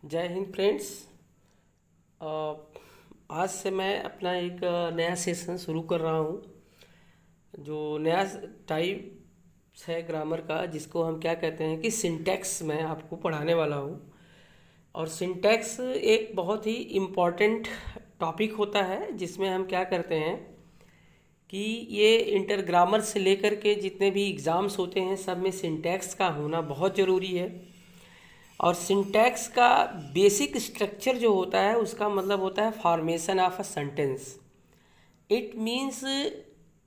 जय हिंद फ्रेंड्स। आज से मैं अपना एक नया सेशन शुरू कर रहा हूँ। जो नया टाइप है ग्रामर का, जिसको हम क्या कहते हैं कि सिंटैक्स मैं आपको पढ़ाने वाला हूँ। और सिंटैक्स एक बहुत ही इम्पॉर्टेंट टॉपिक होता है, जिसमें हम क्या करते हैं कि ये इंटर ग्रामर से लेकर के जितने भी एग्ज़ाम्स होते हैं सब में सिंटैक्स का होना बहुत ज़रूरी है। और सिंटैक्स का बेसिक स्ट्रक्चर जो होता है उसका मतलब होता है formation of a sentence. It means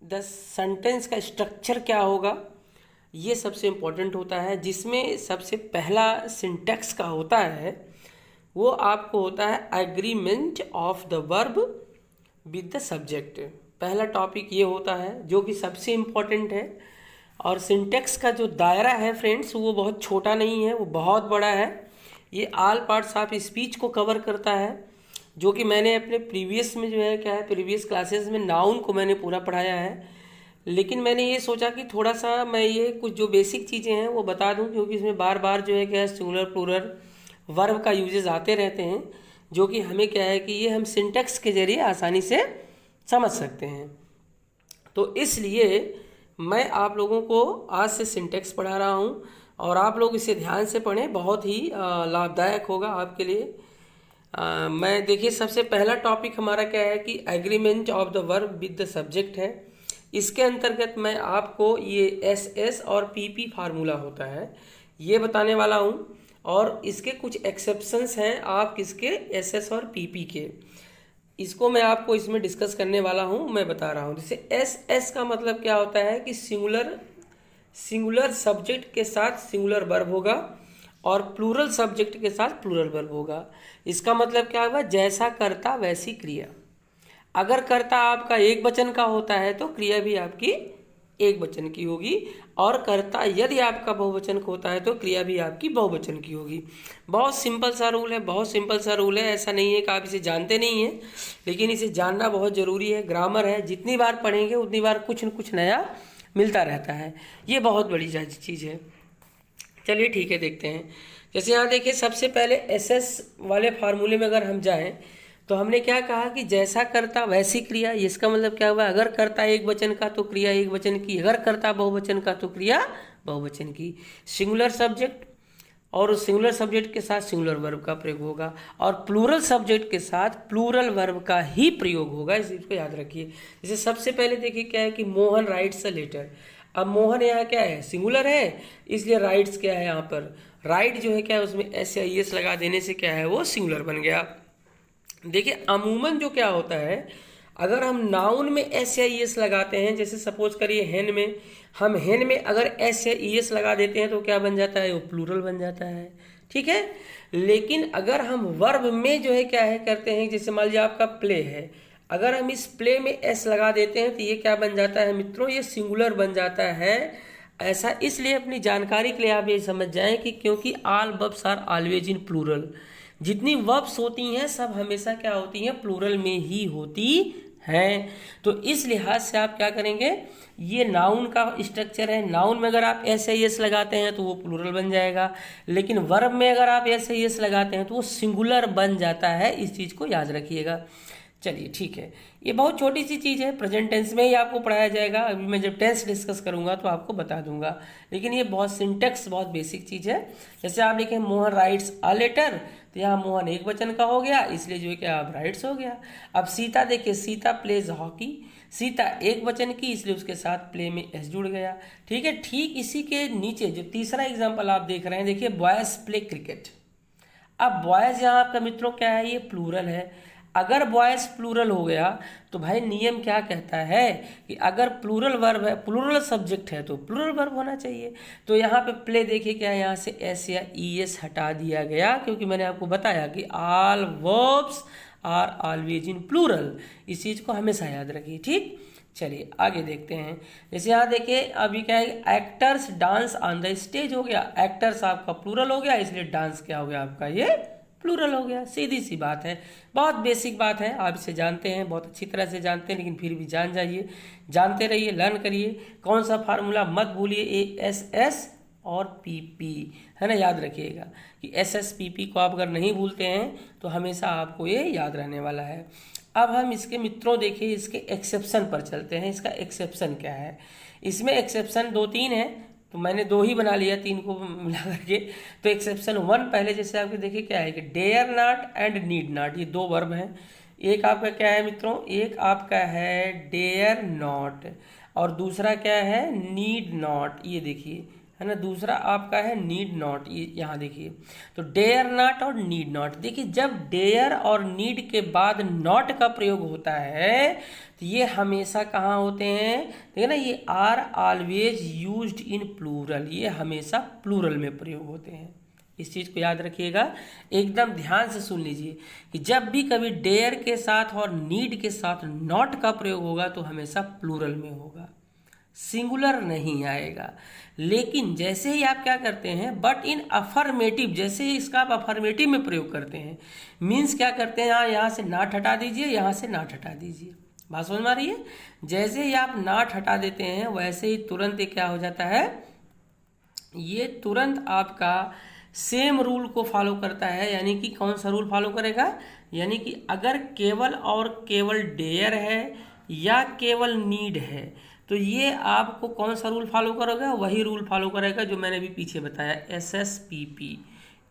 the sentence का स्ट्रक्चर क्या होगा, ये सबसे इम्पोर्टेंट होता है। जिसमें सबसे पहला सिंटैक्स का होता है वो आपको होता है agreement of the verb with the subject. पहला टॉपिक ये होता है जो कि सबसे इम्पोर्टेंट है। और सिंटैक्स का जो दायरा है फ्रेंड्स, वो बहुत छोटा नहीं है, वो बहुत बड़ा है। ये ऑल पार्ट्स ऑफ स्पीच को कवर करता है, जो कि मैंने अपने प्रीवियस में जो है क्या है प्रीवियस क्लासेस में नाउन को मैंने पूरा पढ़ाया है। लेकिन मैंने ये सोचा कि थोड़ा सा मैं ये कुछ जो बेसिक चीज़ें हैं वो बता दूं, क्योंकि इसमें बार बार जो है क्या है सिंगुलर प्लूरल वर्ब का यूजेस आते रहते हैं, जो कि हमें क्या है कि ये हम सिंटैक्स के जरिए आसानी से समझ सकते हैं। तो इसलिए मैं आप लोगों को आज से सिंटैक्स पढ़ा रहा हूँ और आप लोग इसे ध्यान से पढ़ें, बहुत ही लाभदायक होगा आपके लिए। मैं देखिए सबसे पहला टॉपिक हमारा क्या है कि agreement of the verb with the subject है। इसके अंतर्गत मैं आपको ये एस एस और पी पी फार्मूला होता है ये बताने वाला हूँ, और इसके कुछ एक्सेप्शंस हैं आप किसके एस एस और पी पी के, इसको मैं आपको इसमें डिस्कस करने वाला हूँ। मैं बता रहा हूँ जैसे एस एस का मतलब क्या होता है कि सिंगुलर सब्जेक्ट के साथ सिंगुलर वर्ब होगा और प्लूरल सब्जेक्ट के साथ प्लूरल वर्ब होगा। इसका मतलब क्या होगा, जैसा कर्ता वैसी क्रिया। अगर कर्ता आपका एक वचन का होता है तो क्रिया भी आपकी एक वचन की होगी, और कर्ता यदि आपका बहुवचन का होता है तो क्रिया भी आपकी बहुवचन की होगी। बहुत सिंपल सा रूल है, बहुत सिंपल सा रूल है। ऐसा नहीं है कि आप इसे जानते नहीं हैं, लेकिन इसे जानना बहुत ज़रूरी है। ग्रामर है, जितनी बार पढ़ेंगे उतनी बार कुछ न कुछ नया मिलता रहता है। ये बहुत बड़ी चीज़ है। चलिए ठीक है, देखते हैं। जैसे यहाँ देखिए सबसे पहले एस एस वाले फार्मूले में अगर हम जाएं तो हमने क्या कहा कि जैसा कर्ता वैसी क्रिया। इसका मतलब क्या हुआ, अगर कर्ता एक वचन का तो क्रिया एक वचन की, अगर कर्ता बहुवचन का तो क्रिया बहुवचन की। सिंगुलर सब्जेक्ट और उस सिंगुलर सब्जेक्ट के साथ सिंगुलर वर्ब का प्रयोग होगा, और प्लूरल सब्जेक्ट के साथ प्लूरल वर्ब का ही प्रयोग होगा। इस चीज़ को याद रखिए। जैसे सबसे पहले देखिए क्या है कि मोहन राइट्स अ लेटर। अब मोहन यहाँ क्या है, सिंगुलर है, इसलिए राइट्स क्या है, यहाँ पर राइट जो है क्या है उसमें एस या ई एस लगा देने से क्या है वो सिंगुलर बन गया। देखिए अमूमन जो क्या होता है, अगर हम नाउन में एस या ई एस लगाते हैं, जैसे सपोज करिए हेन में, हम हेन में अगर एस या ई एस लगा देते हैं तो क्या बन जाता है, वो प्लूरल बन जाता है। ठीक है। लेकिन अगर हम वर्ब में जो है क्या है करते हैं, जैसे मान लीजिए आपका प्ले है, अगर हम इस प्ले में एस लगा देते हैं तो ये क्या बन जाता है मित्रों, ये सिंगुलर बन जाता है। ऐसा इसलिए अपनी जानकारी के लिए आप ये समझ जाएं कि क्योंकि all verbs are always in plural. जितनी वर्ब्स होती हैं सब हमेशा क्या होती हैं, प्लूरल में ही होती हैं। तो इस लिहाज से आप क्या करेंगे, ये नाउन का स्ट्रक्चर है। नाउन में अगर आप एस एस लगाते हैं तो वो प्लूरल बन जाएगा, लेकिन वर्ब में अगर आप एस एस लगाते हैं तो वो सिंगुलर बन जाता है। इस चीज़ को याद रखिएगा। चलिए ठीक है, ये बहुत छोटी सी चीज़ है, प्रेजेंट टेंस में ही आपको पढ़ाया जाएगा। अभी मैं जब टेंस डिस्कस करूंगा तो आपको बता दूंगा, लेकिन ये बहुत सिंटेक्स बहुत बेसिक चीज़ है। जैसे आप देखें मोहन राइट्स अ लेटर, तो यहाँ मोहन एक वचन का हो गया, इसलिए जो है कि आप राइट्स हो गया। अब सीता देखिए, सीता प्लेज हॉकी, सीता एक वचन की इसलिए उसके साथ प्ले में एस जुड़ गया। ठीक है। ठीक इसी के नीचे जो तीसरा एग्जाम्पल आप देख रहे हैं, देखिए बॉयज प्ले क्रिकेट। अब बॉयज यहाँ आपका मित्रों क्या है, ये प्लूरल है। अगर बॉयज प्लूरल हो गया तो भाई नियम क्या कहता है कि अगर प्लूरल वर्ब है, प्लूरल सब्जेक्ट है तो प्लूरल वर्ब होना चाहिए। तो यहाँ पे प्ले देखिए क्या है, यहाँ से एस या ई एस हटा दिया गया, क्योंकि मैंने आपको बताया कि all verbs are always in plural. इस चीज़ को हमेशा याद रखिए। ठीक, चलिए आगे देखते हैं। जैसे यहाँ देखिए अभी क्या है, actors dance on the stage हो गया। एक्टर्स आपका प्लूरल हो गया, इसलिए डांस क्या हो गया आपका, ये प्लूरल हो गया। सीधी सी बात है, बहुत बेसिक बात है, आप इसे जानते हैं, बहुत अच्छी तरह से जानते हैं, लेकिन फिर भी जान जाइए, जानते रहिए, लर्न करिए। कौन सा फार्मूला मत भूलिए, ए एस एस और पीपी, है ना, याद रखिएगा कि SSPP को आप अगर नहीं भूलते हैं तो हमेशा आपको ये याद रहने वाला है। अब हम इसके मित्रों देखिए इसके एक्सेप्शन पर चलते हैं। इसका एक्सेप्शन क्या है? इसमें एक्सेप्शन 2-3 है, तो मैंने 2 ही बना लिया 3 को मिला करके। तो एक्सेप्शन 1 पहले जैसे आपके देखिए क्या है कि dare not and need not, ये 2 वर्ब हैं। एक आपका क्या है मित्रों? एक आपका है डेयर नॉट और दूसरा क्या है? Need not. ये देखिए, है ना, दूसरा आपका है नीड नॉट। ये यहाँ देखिए, तो डेयर नॉट और नीड नॉट। देखिए जब डेयर और नीड के बाद नॉट का प्रयोग होता है तो ये हमेशा कहाँ होते हैं? देखिए ना, ये are always used in plural, ये हमेशा प्लूरल में प्रयोग होते हैं। इस चीज़ को याद रखिएगा, एकदम ध्यान से सुन लीजिए कि जब भी कभी डेयर के साथ और नीड के साथ नॉट का प्रयोग होगा तो हमेशा प्लूरल में होगा, सिंगुलर नहीं आएगा। लेकिन जैसे ही आप क्या करते हैं, बट इन अफर्मेटिव, जैसे ही इसका आप अफर्मेटिव में प्रयोग करते हैं, मीन्स क्या करते हैं, यहाँ से नाट हटा दीजिए, यहाँ से नाट हटा दीजिए। बात समझ में आ रही है? जैसे ही आप नाट हटा देते हैं वैसे ही तुरंत ये क्या हो जाता है, ये तुरंत आपका सेम रूल को फॉलो करता है। यानी कि कौन सा रूल फॉलो करेगा? यानी कि अगर केवल और केवल डेयर है या केवल नीड है तो ये आपको कौन सा रूल फॉलो करेगा? वही रूल फॉलो करेगा जो मैंने अभी पीछे बताया,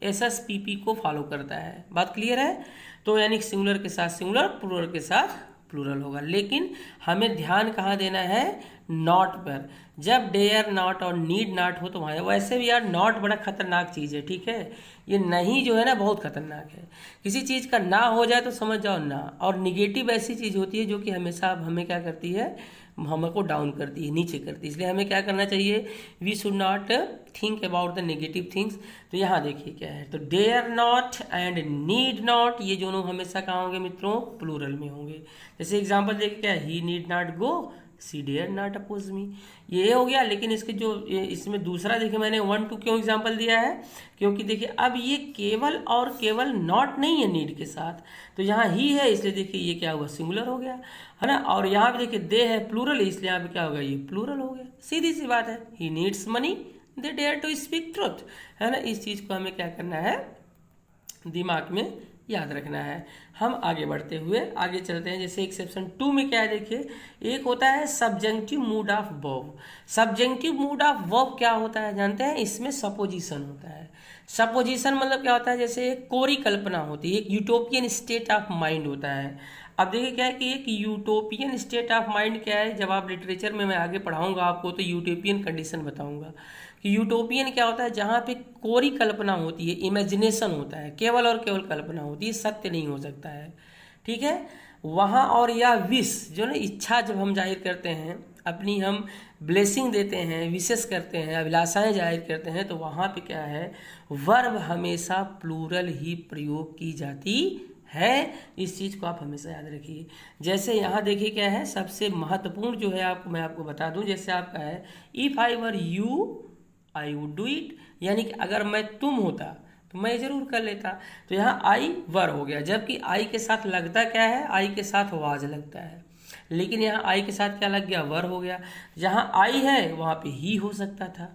SSPP को फॉलो करता है। बात क्लियर है? तो यानी सिंगुलर के साथ सिंगुलर, प्लूरल के साथ प्लूरल होगा। लेकिन हमें ध्यान कहाँ देना है? नॉट पर। जब डेयर नॉट और नीड नॉट हो तो वहाँ, वैसे भी यार नॉट बड़ा खतरनाक चीज़ है, ठीक है? ये नहीं जो है ना बहुत खतरनाक है। किसी चीज़ का ना हो जाए तो समझ जाओ ना। और निगेटिव ऐसी चीज़ होती है जो कि हमेशा हमें क्या करती है, हमको डाउन करती है, नीचे करती है। इसलिए हमें क्या करना चाहिए? We should not think about the negative things. तो यहाँ देखिए क्या है, तो dare not and need not, ये दोनों हमेशा कहाँ होंगे मित्रों? प्लूरल में होंगे। जैसे एग्जांपल देखिए क्या है, he need not go, she dare not oppose me, ये हो गया। लेकिन इसके जो इसमें दूसरा देखिए मैंने 1-2 क्यों एग्जांपल दिया है? क्योंकि देखिए अब ये केवल और केवल नॉट नहीं है नीड के साथ, तो यहाँ ही है, इसलिए देखिए ये क्या हुआ? सिंगुलर हो गया, है ना। और यहाँ पे देखिए दे है प्लूरल, इसलिए यहाँ पे क्या होगा? ये प्लूरल हो गया। सीधी सी बात है, he needs money, they dare to speak truth, है ना। इस चीज़ को हमें क्या करना है? दिमाग में याद रखना है। हम आगे बढ़ते हुए आगे चलते हैं। जैसे एक्सेप्शन 2 में क्या है देखिए, एक होता है subjective mood off verb. Subjective mood off verb क्या होता है जानते हैं? इसमें सपोजिशन होता है। सपोजिशन मतलब क्या होता है? जैसे एक कोरी कल्पना होती है, एक यूटोपियन स्टेट ऑफ माइंड होता है। अब देखिए क्या है कि एक यूटोपियन स्टेट ऑफ माइंड क्या है, जब आप लिटरेचर में मैं आगे पढ़ाऊंगा आपको तो यूटोपियन कंडीशन बताऊंगा कि यूटोपियन क्या होता है, जहाँ पे कोरी कल्पना होती है, इमेजिनेशन होता है, केवल और केवल कल्पना होती है, सत्य नहीं हो सकता है, ठीक है वहाँ। और या विश, जो ना इच्छा जब हम जाहिर करते हैं, अपनी हम ब्लेसिंग देते हैं, विशेष करते हैं, अभिलाषाएं जाहिर करते हैं, तो वहाँ पे क्या है, वर्ब हमेशा प्लूरल ही प्रयोग की जाती है। इस चीज़ को आप हमेशा याद रखिए। जैसे यहाँ देखिए क्या है, सबसे महत्वपूर्ण जो है आपको मैं आपको बता दूं। जैसे आपका है if I were you I would do it, यानी कि अगर मैं तुम होता तो मैं जरूर कर लेता। तो यहाँ आई वर हो गया, जबकि आई के साथ लगता क्या है? आई के साथ वाज लगता है, लेकिन यहाँ आई के साथ क्या लग गया? वर हो गया। जहाँ आई है वहाँ पे ही हो सकता था,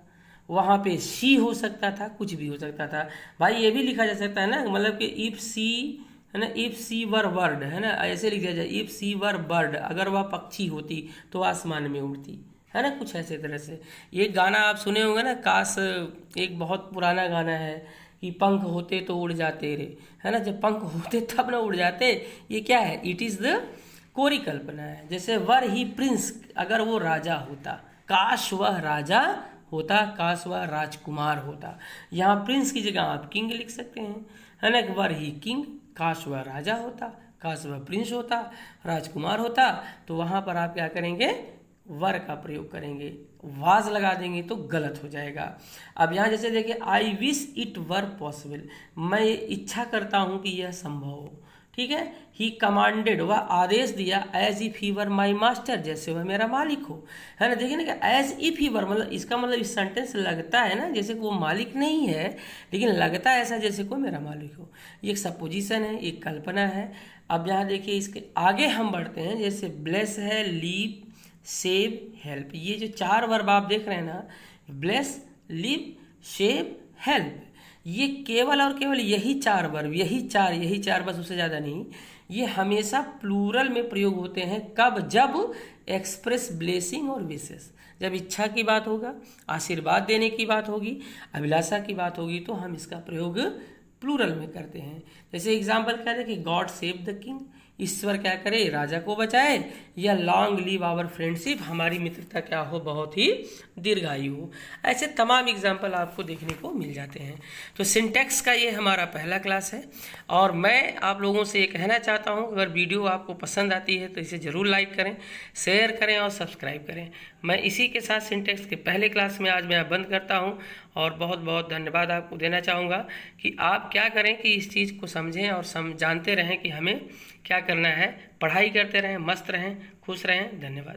वहाँ पे शी हो सकता था, कुछ भी हो सकता था। भाई ये भी लिखा जा सकता है ना, मतलब कि इफ़ सी, है ना, इफ़ सी वर बर्ड, है ना, ऐसे लिखा जाए इफ़ सी वर बर्ड, अगर वह पक्षी होती तो आसमान में उड़ती, है ना, कुछ ऐसे तरह से। ये गाना आप सुने होंगे ना, काश, एक बहुत पुराना गाना है कि पंख होते तो उड़ जाते रे, है ना, जब पंख होते तब ना उड़ जाते। ये क्या है? इट इज़ द कोरी कल्पना है। जैसे वर ही प्रिंस, अगर वो राजा होता, काश वह राजा होता, काश वह राजकुमार होता। यहाँ प्रिंस की जगह आप किंग लिख सकते हैं, है ना, वर ही किंग, काश वह राजा होता, काश वह प्रिंस होता, राजकुमार होता। तो वहाँ पर आप क्या करेंगे? वर का प्रयोग करेंगे, वाज लगा देंगे तो गलत हो जाएगा। अब यहाँ जैसे देखिए I wish it were possible, मैं इच्छा करता हूँ कि यह संभव हो, ठीक है। ही कमांडेड, वह आदेश दिया, as if he were my master, जैसे वह मेरा मालिक हो, है ना। देखिए ना कि एज इफ ही वर, मतलब इसका मतलब इस सेंटेंस लगता है ना जैसे वो मालिक नहीं है, लेकिन लगता है ऐसा जैसे कोई मेरा मालिक हो। ये एक सपोजिशन है, एक कल्पना है। अब यहाँ देखिए इसके आगे हम बढ़ते हैं। जैसे ब्लेस है, लीव, सेव, हेल्प, ये जो 4 वर्ब आप देख रहे हैं ना, ब्लेस, लिव, सेव, हेल्प। ये केवल और केवल यही चार वर्ब, यही चार, बस उससे ज़्यादा नहीं। ये हमेशा प्लूरल में प्रयोग होते हैं। कब? जब एक्सप्रेस ब्लेसिंग और विशेस, जब इच्छा की बात होगा, आशीर्वाद देने की बात होगी, अभिलाषा की बात होगी, तो हम इसका प्रयोग प्लूरल में करते हैं। जैसे एग्जाम्पल क्या है कि गॉड सेव द किंग, ईश्वर क्या करे, राजा को बचाए, या लॉन्ग लिव आवर फ्रेंडशिप, हमारी मित्रता क्या हो, बहुत ही दीर्घायु हो। ऐसे तमाम एग्जाम्पल आपको देखने को मिल जाते हैं। तो सिंटैक्स का ये हमारा पहला क्लास है, और मैं आप लोगों से ये कहना चाहता हूँ, अगर वीडियो आपको पसंद आती है तो इसे ज़रूर लाइक करें, शेयर करें और सब्सक्राइब करें। मैं इसी के साथ सिंटैक्स के पहले क्लास में आज मैं बंद करता हूँ, और बहुत बहुत धन्यवाद आपको देना चाहूँगा कि आप क्या करें कि इस चीज़ को समझें और जानते रहें कि हमें क्या करना है। पढ़ाई करते रहें, मस्त रहें, खुश रहें। धन्यवाद।